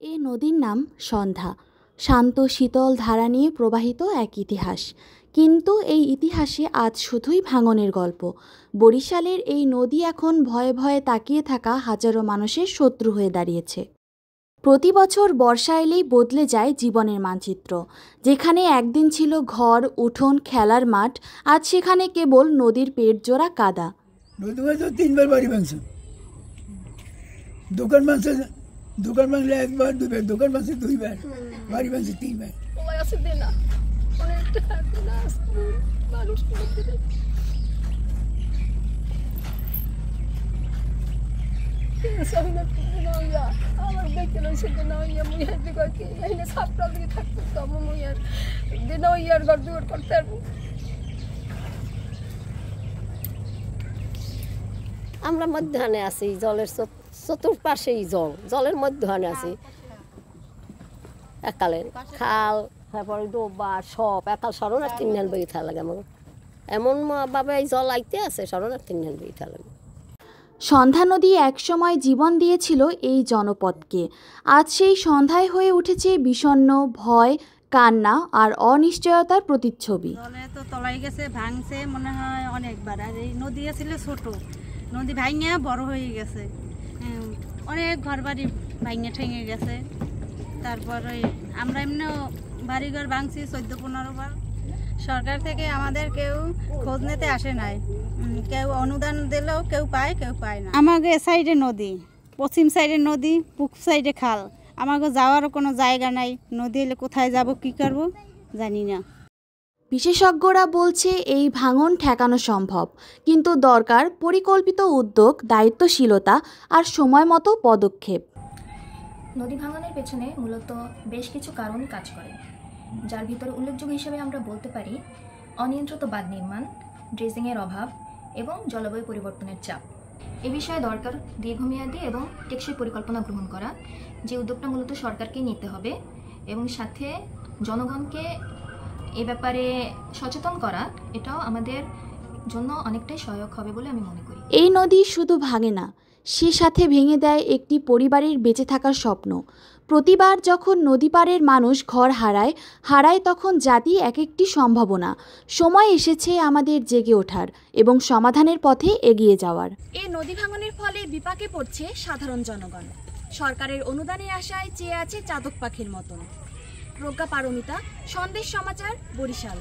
এই নদীর নাম সন্ধ্যা। শান্ত শীতল ধারা নিয়ে প্রবাহিত এক ইতিহাস। কিন্তু এই ইতিহাসে আজ শুধুই ভাঙনের গল্প। বরিশালের এই নদী এখন ভয়ে ভয়ে তাকিয়ে থাকা হাজারো মানুষের শত্রু হয়ে দাঁড়িয়েছে। প্রতি বছর বর্ষা এলেই বদলে যায় জীবনের মানচিত্র। যেখানে একদিন ছিল ঘর, উঠোন, খেলার মাঠ, আজ সেখানে কেবল নদীর পেটজোড়া কাদা। তিনবার বাড়ি ভাঙছে, দোকান ভাঙছে, দোকান ভাঙলে একবার দুবার, দোকান ভাঙছে দুইবার, বাড়ি ভাঙছে তিনবার। আমরা মধ্যাহ্নে আছি, জলের চতুর্পাশেই জলের মধ্যাহ্নে আছি। একালের খাল, তারপরে ডোবা সব একাল শরণার্থী নেল বই থা লাগে। আমার এমন ভাবে জল আইতে আছে, শরণার্থী নেল বই থা লাগে। সন্ধ্যা নদী একসময় জীবন দিয়েছিল এই জনপদকে। আজ সেই সন্ধ্যায় হয়ে উঠেছে বিষণ্ণ, ভয়, কান্না আর অনিশ্চয়তার প্রতিচ্ছবি। জলে তো তলাই গেছে, ভাঙছে মনে হয় অনেকবার। আর এই নদী ছিল ছোট, নদী ভাঙিয়া বড় হয়ে গেছে, অনেক ঘর বাড়ি ভাঙিয়া ঠেঙে গেছে। তারপরে আমরা এমনিও বাড়িঘর ভাঙছি 14-15 বার। সরকার থেকে আমাদের কেউ খোঁজ নিতে আসে নাই, কেউ অনুদান দিলেও কেউ পায়, কেউ পায় না। আমাকে এ সাইডে নদী, পশ্চিম সাইডে নদী, পূব সাইডে খাল। আমাকে যাওয়ারও কোনো জায়গা নাই। নদী এলে কোথায় যাব, কি করব জানি না। বিশেষজ্ঞরা বলছে এই ভাঙন ঠেকানো সম্ভব, কিন্তু দরকার পরিকল্পিত উদ্যোগ, দায়িত্বশীলতা আর সময় মতো পদক্ষেপ। নদী ভাঙনের পেছনে মূলত বেশ কিছু কারণ কাজ করে, যার ভিতরে উল্লেখযোগ্য হিসেবে আমরা বলতে পারি অনিয়ন্ত্রিত বাঁধ নির্মাণ, ড্রেজিংয়ের অভাব এবং জলবায়ু পরিবর্তনের চাপ। এ বিষয়ে দরকার দীর্ঘমেয়াদী এবং টেকসই পরিকল্পনা গ্রহণ করা, যে উদ্যোগটা মূলত সরকারকেই নিতে হবে এবং সাথে জনগণকে এ ব্যাপারে সচেতন করা, এটাও আমাদের জন্য অনেকটাই সহায়ক হবে বলে আমি মনে করি। এই নদী শুধু ভাঙে না, সে সাথে ভেঙে দেয় একটি পরিবারের বেঁচে থাকার স্বপ্ন। প্রতিবার যখন নদী পাড়ের মানুষ ঘর হারায় তখন জাতি এক একটি সম্ভাবনা। সময় এসেছে আমাদের জেগে ওঠার এবং সমাধানের পথে এগিয়ে যাওয়ার। এই নদী ভাঙনের ফলে বিপাকে পড়ছে সাধারণ জনগণ। সরকারের অনুদানের আশায় চেয়ে আছে চাতক পাখির মতন। প্রজ্ঞা পারমিতা, সন্দেশ সমাচার, বরিশাল।